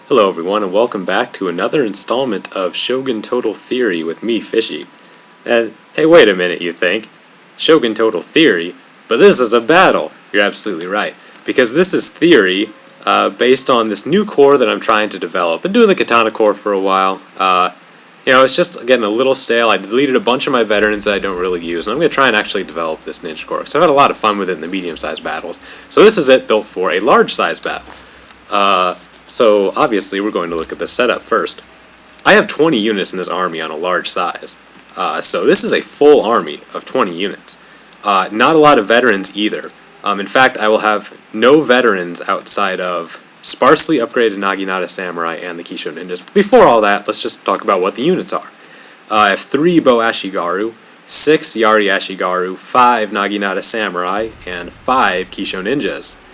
Hello everyone and welcome back to another installment of Shogun Total Theory with me, Fishy. And hey, wait a minute, you think? Shogun Total Theory? But this is a battle! You're absolutely right. Because this is theory based on this new core that I'm trying to develop. Been doing the katana core for a while. It's just getting a little stale. I deleted a bunch of my veterans that I don't really use, and I'm going to try and actually develop this ninja core, because I've had a lot of fun with it in the medium-sized battles. So this is it, built for a large-sized battle. So obviously we're going to look at the setup first. I have 20 units in this army on a large size. So this is a full army of 20 units. Not a lot of veterans either. In fact, I will have no veterans outside of sparsely upgraded Naginata Samurai and the Kisho Ninjas. Before all that, let's just talk about what the units are. I have 3 Bow Ashigaru, 6 Yari Ashigaru, 5 Naginata Samurai, and 5 Kisho Ninjas.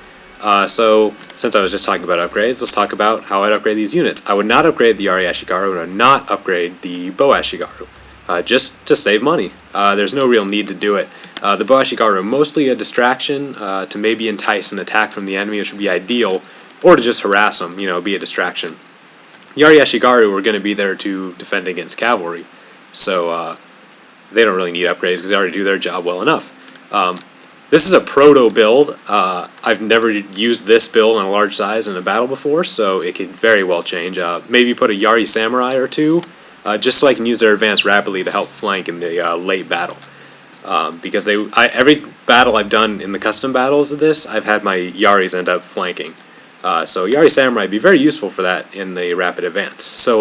So, since I was just talking about upgrades, let's talk about how I'd upgrade these units. I would not upgrade the Yari Ashigaru, and I would not upgrade the Bow Ashigaru, just to save money. There's no real need to do it. The Bow Ashigaru, mostly a distraction to maybe entice an attack from the enemy, which would be ideal, or to just harass them, be a distraction. Yari Ashigaru are going to be there to defend against cavalry, so they don't really need upgrades because they already do their job well enough. This is a proto-build. I've never used this build on a large size in a battle before, so it could very well change. Maybe put a Yari Samurai or two, just so I can use their advance rapidly to help flank in the late battle. Because every battle I've done in the custom battles of this, I've had my Yaris end up flanking. So Yari Samurai would be very useful for that in the rapid advance. So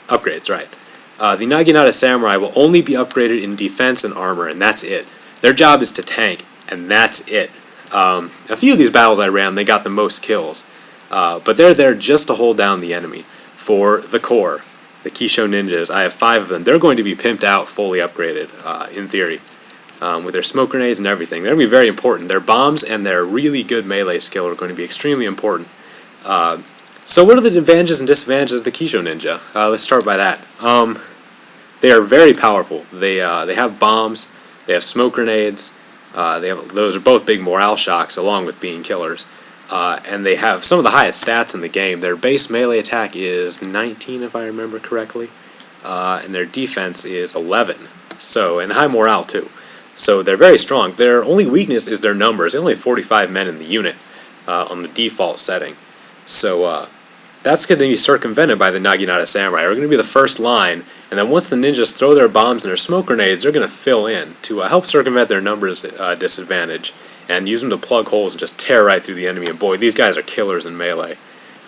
upgrades, right. The Naginata Samurai will only be upgraded in defense and armor, and that's it. Their job is to tank. And that's it. A few of these battles I ran, they got the most kills. But they're there just to hold down the enemy. For the core, the Kisho Ninjas, I have 5 of them. They're going to be pimped out, fully upgraded, in theory. With their smoke grenades and everything. They're going to be very important. Their bombs and their really good melee skill are going to be extremely important. So what are the advantages and disadvantages of the Kisho Ninja? Let's start by that. They are very powerful. They have bombs. They have smoke grenades. Those are both big morale shocks along with being killers. And they have some of the highest stats in the game. Their base melee attack is 19 if I remember correctly. And their defense is 11. And high morale too. So they're very strong. Their only weakness is their numbers. They only have 45 men in the unit on the default setting. So that's going to be circumvented by the Naginata Samurai. They're going to be the first line. And then once the ninjas throw their bombs and their smoke grenades, they're going to fill in to help circumvent their numbers disadvantage and use them to plug holes and just tear right through the enemy. And boy, these guys are killers in melee.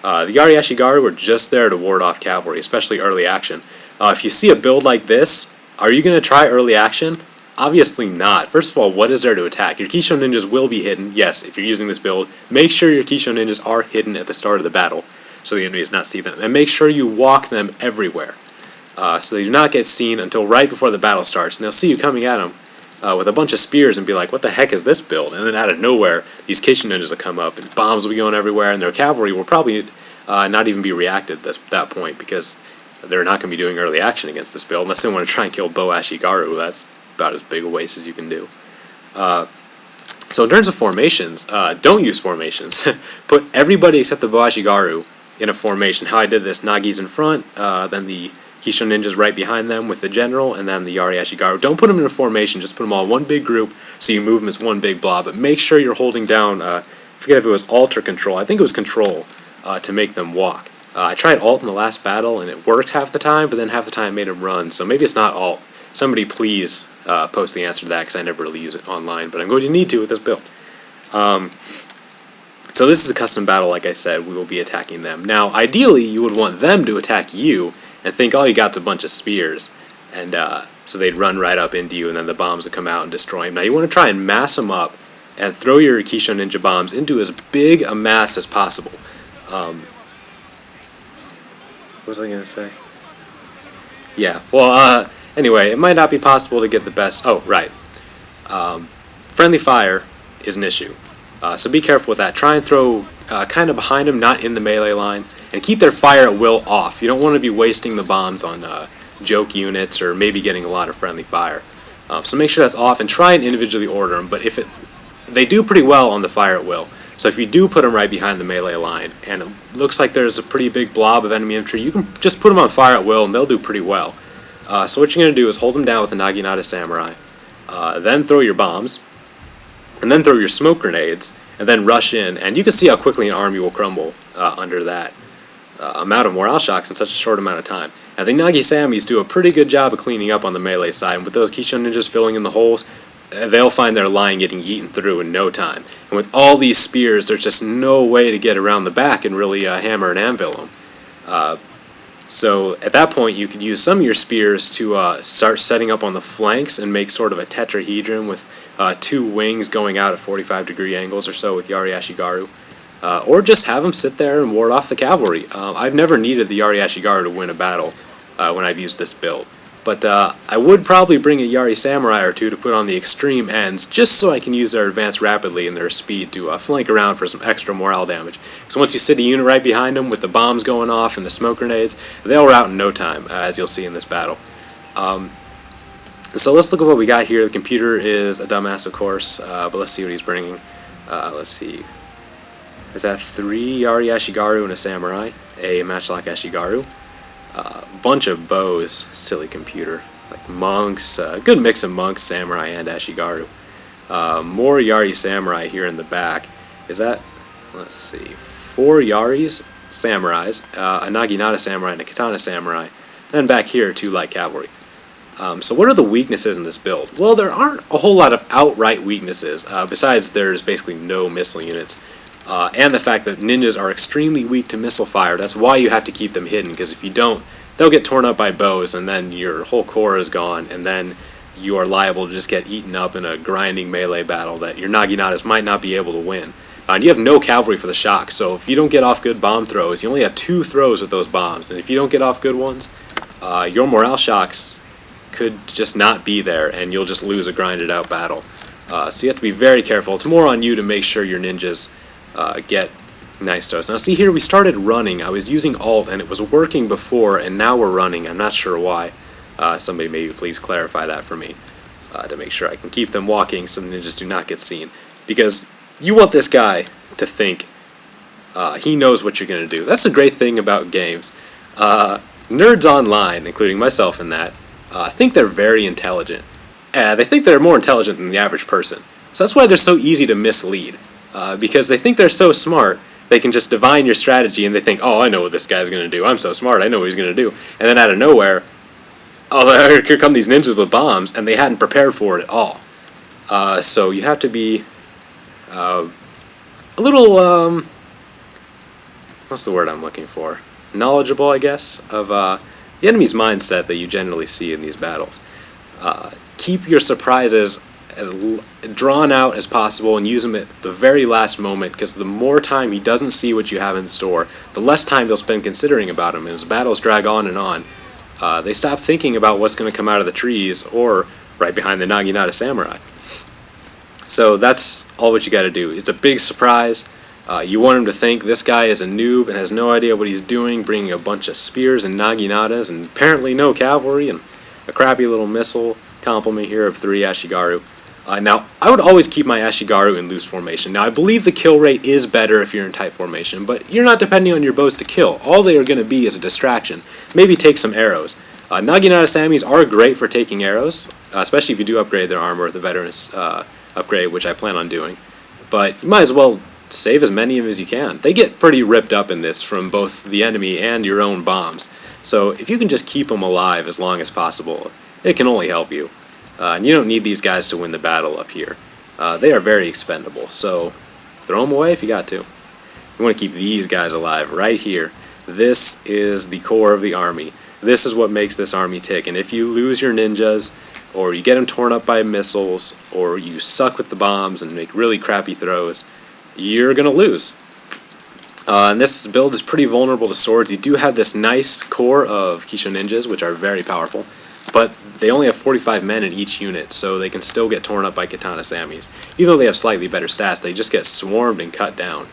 The Yari Ashigaru were just there to ward off cavalry, especially early action. If you see a build like this, are you going to try early action? Obviously not. First of all, what is there to attack? Your Kisho Ninjas will be hidden. Yes, if you're using this build, make sure your Kisho Ninjas are hidden at the start of the battle so the enemy does not see them. And make sure you walk them everywhere. So they do not get seen until right before the battle starts. And they'll see you coming at them with a bunch of spears and be like, what the heck is this build? And then out of nowhere, these Kisho Ninjas will come up and bombs will be going everywhere, and their cavalry will probably not even be reacted at that point because they're not going to be doing early action against this build unless they want to try and kill Bow Ashigaru. That's about as big a waste as you can do. So in terms of formations, don't use formations. Put everybody except the Bow Ashigaru in a formation. How I did this, Nagi's in front, then the Kisho Ninjas right behind them with the general, and then the Yari Ashigaru. Don't put them in a formation, just put them all in one big group so you move them as one big blob, but make sure you're holding down, I forget if it was Alt or Control, I think it was Control, to make them walk. I tried Alt in the last battle and it worked half the time, but then half the time it made them run, so maybe it's not Alt. Somebody please post the answer to that because I never really use it online, but I'm going to need to with this build. So this is a custom battle, like I said, we will be attacking them. Now, ideally, you would want them to attack you and think all you got's a bunch of spears, and so they'd run right up into you, and then the bombs would come out and destroy them. Now, you want to try and mass them up and throw your Kisho Ninja bombs into as big a mass as possible. What was I going to say? Yeah, well, anyway, it might not be possible to get the best... Oh, right. Friendly fire is an issue. So be careful with that. Try and throw kind of behind them, not in the melee line, and keep their fire at will off. You don't want to be wasting the bombs on joke units or maybe getting a lot of friendly fire. So make sure that's off and try and individually order them. But if they do pretty well on the fire at will. So if you do put them right behind the melee line, and it looks like there's a pretty big blob of enemy infantry, you can just put them on fire at will, and they'll do pretty well. So what you're going to do is hold them down with the Naginata Samurai, then throw your bombs, and then throw your smoke grenades, and then rush in, and you can see how quickly an army will crumble under that amount of morale shocks in such a short amount of time. And the Nagi-Samis do a pretty good job of cleaning up on the melee side, and with those Kishon ninjas filling in the holes, they'll find their line getting eaten through in no time. And with all these spears, there's just no way to get around the back and really hammer and anvil them. So at that point, you could use some of your spears to start setting up on the flanks and make sort of a tetrahedron with 2 wings going out at 45-degree angles or so with Yari Ashigaru. Or just have them sit there and ward off the cavalry. I've never needed the Yari Ashigaru to win a battle when I've used this build. But I would probably bring a Yari Samurai or two to put on the extreme ends, just so I can use their advance rapidly and their speed to flank around for some extra morale damage. So once you sit a unit right behind them with the bombs going off and the smoke grenades, they'll rout in no time, as you'll see in this battle. So let's look at what we got here. The computer is a dumbass, of course, but let's see what he's bringing. Let's see. There's that 3 Yari Ashigaru and a Samurai, a Matchlock Ashigaru. Bunch of bows, silly computer, like monks, good mix of monks, samurai, and ashigaru. More Yari Samurai here in the back. Is that, let's see, 4 Yaris, Samurais, a Naginata Samurai and a Katana Samurai, and back here 2 light cavalry. So what are the weaknesses in this build? Well, there aren't a whole lot of outright weaknesses, besides there's basically no missile units. And the fact that ninjas are extremely weak to missile fire. That's why you have to keep them hidden, because if you don't, they'll get torn up by bows, and then your whole core is gone, and then you are liable to just get eaten up in a grinding melee battle that your Naginatas might not be able to win. And you have no cavalry for the shock, so if you don't get off good bomb throws, you only have 2 throws with those bombs, and if you don't get off good ones, your morale shocks could just not be there, and you'll just lose a grinded out battle. So you have to be very careful. It's more on you to make sure your ninjas get nice throws. Now see here, we started running. I was using alt and it was working before, and now we're running. I'm not sure why. Somebody maybe please clarify that for me to make sure I can keep them walking so the ninjas do not get seen. Because you want this guy to think he knows what you're going to do. That's the great thing about games. Nerds online, including myself in that, think they're very intelligent. They think they're more intelligent than the average person. So that's why they're so easy to mislead. Because they think they're so smart, they can just divine your strategy and they think, oh, I know what this guy's going to do. I'm so smart, I know what he's going to do. And then out of nowhere, oh, here come these ninjas with bombs, and they hadn't prepared for it at all. So you have to be a little, what's the word I'm looking for? Knowledgeable, I guess, of the enemy's mindset that you generally see in these battles. Keep your surprises as drawn out as possible and use them at the very last moment, because the more time he doesn't see what you have in store, the less time he'll spend considering about him. And as battles drag on, they stop thinking about what's going to come out of the trees or right behind the Naginata Samurai. So that's all what you got to do. It's a big surprise. You want him to think this guy is a noob and has no idea what he's doing, bringing a bunch of spears and Naginatas and apparently no cavalry and a crappy little missile complement here of 3 Ashigaru. Now, I would always keep my Ashigaru in loose formation. Now, I believe the kill rate is better if you're in tight formation, but you're not depending on your bows to kill. All they are going to be is a distraction. Maybe take some arrows. Naginata Samis are great for taking arrows, especially if you do upgrade their armor with the Veterans upgrade, which I plan on doing. But you might as well save as many of them as you can. They get pretty ripped up in this from both the enemy and your own bombs. So if you can just keep them alive as long as possible, it can only help you. And you don't need these guys to win the battle up here. They are very expendable, so throw them away if you got to. You want to keep these guys alive right here. This is the core of the army. This is what makes this army tick. And if you lose your ninjas, or you get them torn up by missiles, or you suck with the bombs and make really crappy throws, you're going to lose. And this build is pretty vulnerable to swords. You do have this nice core of Kishon ninjas, which are very powerful, but they only have 45 men in each unit, so they can still get torn up by Katana Samis. Even though they have slightly better stats, they just get swarmed and cut down.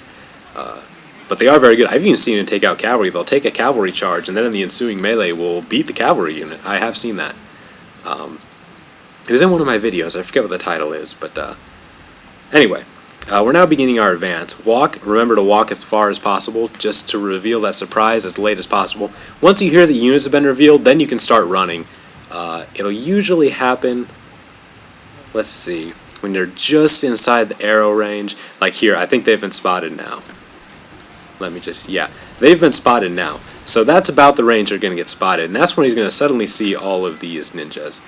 But they are very good. I've even seen them take out cavalry. They'll take a cavalry charge, and then in the ensuing melee will beat the cavalry unit. I have seen that. It was in one of my videos. I forget what the title is, but anyway. We're now beginning our advance. Remember to walk as far as possible, just to reveal that surprise as late as possible. Once you hear the units have been revealed, then you can start running. It'll usually happen, let's see, when you're just inside the arrow range. Like here, I think they've been spotted now. Yeah, they've been spotted now. So that's about the range they're going to get spotted, and that's when he's going to suddenly see all of these ninjas.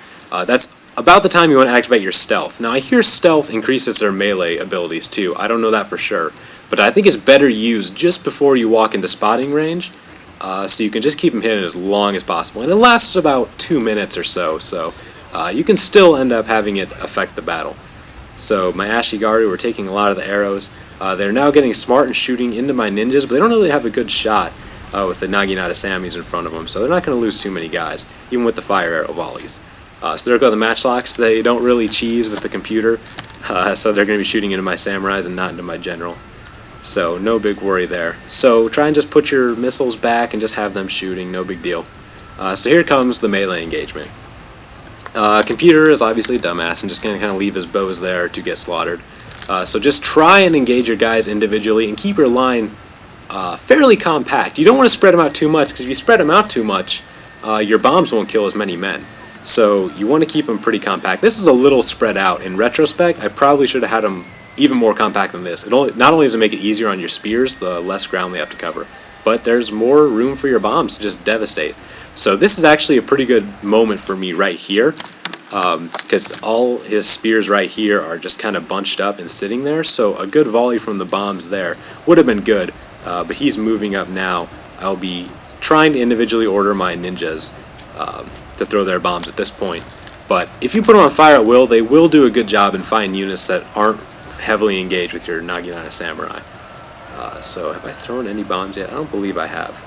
That's about the time you want to activate your stealth. Now I hear stealth increases their melee abilities too. I don't know that for sure, but I think it's better used just before you walk into spotting range, so you can just keep them hidden as long as possible. And it lasts about 2 minutes or so, you can still end up having it affect the battle. So my ashigaru were taking a lot of the arrows. They're now getting smart and shooting into my ninjas, but they don't really have a good shot with the naginata samis in front of them, so they're not going to lose too many guys, even with the fire arrow volleys. So there go the matchlocks. They don't really cheese with the computer, so they're going to be shooting into my samurais and not into my general. So no big worry there. So try and just put your missiles back and just have them shooting, no big deal. So here comes the melee engagement. Computer is obviously a dumbass and just going to kind of leave his bows there to get slaughtered. So just try and engage your guys individually and keep your line fairly compact. You don't want to spread them out too much, because if you spread them out too much, your bombs won't kill as many men. So you want to keep them pretty compact. This is a little spread out. In retrospect, I probably should have had them even more compact than this. Not only does it make it easier on your spears, the less ground they have to cover, but there's more room for your bombs to just devastate. So this is actually a pretty good moment for me right here, because all his spears right here are just kind of bunched up and sitting there, so a good volley from the bombs there would have been good, but he's moving up now. I'll be trying to individually order my ninjas to throw their bombs at this point, but if you put them on fire at will, they will do a good job and find units that aren't heavily engaged with your naginata samurai. So have I thrown any bombs yet? I don't believe I have.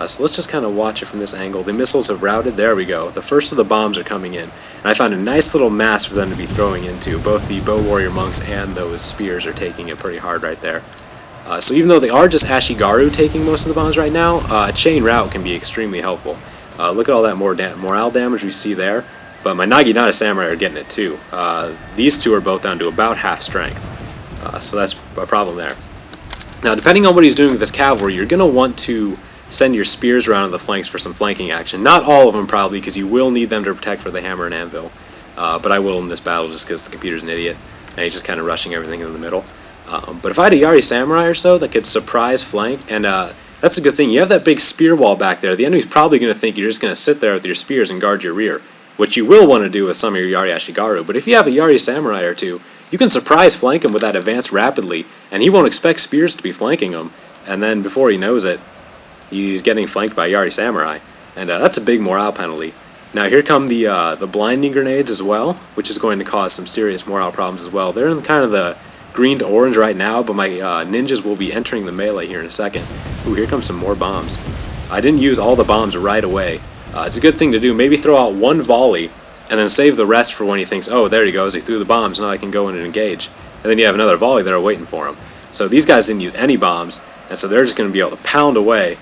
So let's just kind of watch it from this angle. The missiles have routed. There we go. The first of the bombs are coming in. And I found a nice little mass for them to be throwing into. Both the bow warrior monks and those spears are taking it pretty hard right there. So even though they are just ashigaru taking most of the bombs right now, a chain route can be extremely helpful. Look at all that morale damage we see there. But my naginata samurai are getting it too. These two are both down to about half strength. So that's a problem there. Now, depending on what he's doing with this cavalry, you're going to want to send your spears around to the flanks for some flanking action. Not all of them, probably, because you will need them to protect for the hammer and anvil. But I will in this battle just because the computer's an idiot, and he's just kind of rushing everything in the middle. But if I had a yari samurai or so that could surprise flank, and that's a good thing. You have that big spear wall back there. The enemy's probably going to think you're just going to sit there with your spears and guard your rear, which you will want to do with some of your yari ashigaru. But if you have a yari samurai or two, you can surprise flank him with that advance rapidly, and he won't expect spears to be flanking him, and then before he knows it, he's getting flanked by yari samurai, and that's a big morale penalty. Now here come the blinding grenades as well, which is going to cause some serious morale problems as well. They're in kind of the green to orange right now, but my ninjas will be entering the melee here in a second. Ooh, here comes some more bombs. I didn't use all the bombs right away. It's a good thing to do. Maybe throw out one volley, and then save the rest for when he thinks, oh, there he goes, he threw the bombs, now I can go in and engage. And then you have another volley there waiting for him. So these guys didn't use any bombs, and so they're just going to be able to pound away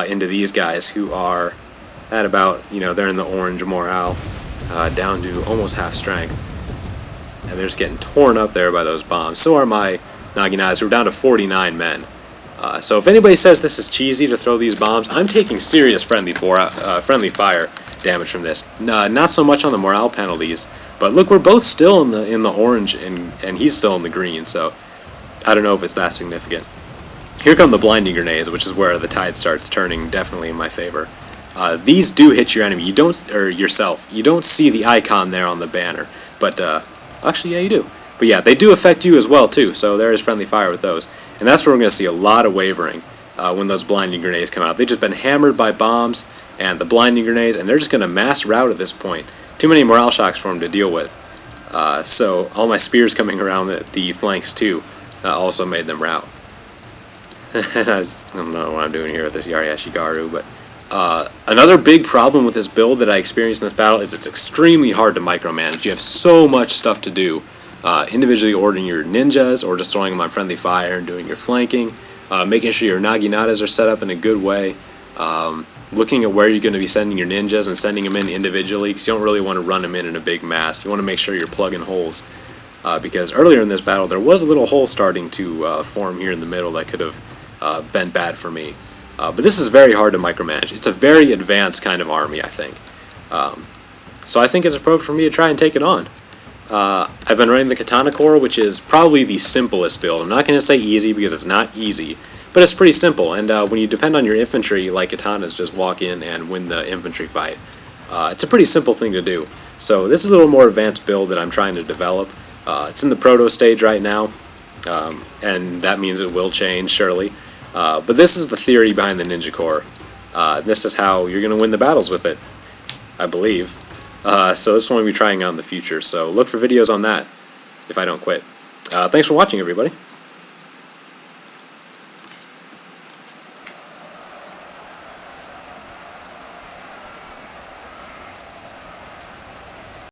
into these guys who are at about, they're in the orange morale, down to almost half strength. And they're just getting torn up there by those bombs. So are my naginatas, who are down to 49 men. So if anybody says this is cheesy to throw these bombs, I'm taking serious friendly fire damage from this. Not so much on the morale penalties, but look, we're both still in the orange, and he's still in the green, so I don't know if it's that significant. Here come the blinding grenades, which is where the tide starts turning definitely in my favor. These do hit your enemy, yourself. You don't see the icon there on the banner, but actually, yeah, you do. But yeah, they do affect you as well too, so there is friendly fire with those. And that's where we're going to see a lot of wavering when those blinding grenades come out. They've just been hammered by bombs and the blinding grenades, and they're just going to mass rout at this point. Too many morale shocks for them to deal with. So all my spears coming around the flanks too also made them rout. I don't know what I'm doing here with this Yari Ashigaru, but another big problem with this build that I experienced in this battle is it's extremely hard to micromanage. You have so much stuff to do. Individually ordering your ninjas or just throwing them on friendly fire and doing your flanking, making sure your naginatas are set up in a good way, looking at where you're going to be sending your ninjas and sending them in individually, because you don't really want to run them in a big mass. You want to make sure you're plugging holes. because earlier in this battle there was a little hole starting to form here in the middle that could have been bad for me. But this is very hard to micromanage. It's a very advanced kind of army, I think. So I think it's appropriate for me to try and take it on. I've been running the Katana Corps, which is probably the simplest build. I'm not going to say easy because it's not easy, but it's pretty simple. And when you depend on your infantry, like Katanas, just walk in and win the infantry fight. It's a pretty simple thing to do. So this is a little more advanced build that I'm trying to develop. It's in the proto stage right now, and that means it will change, surely. But this is the theory behind the Ninja Corps. This is how you're going to win the battles with it, I believe. So this one we'll be trying out in the future, so look for videos on that if I don't quit. Thanks for watching, everybody.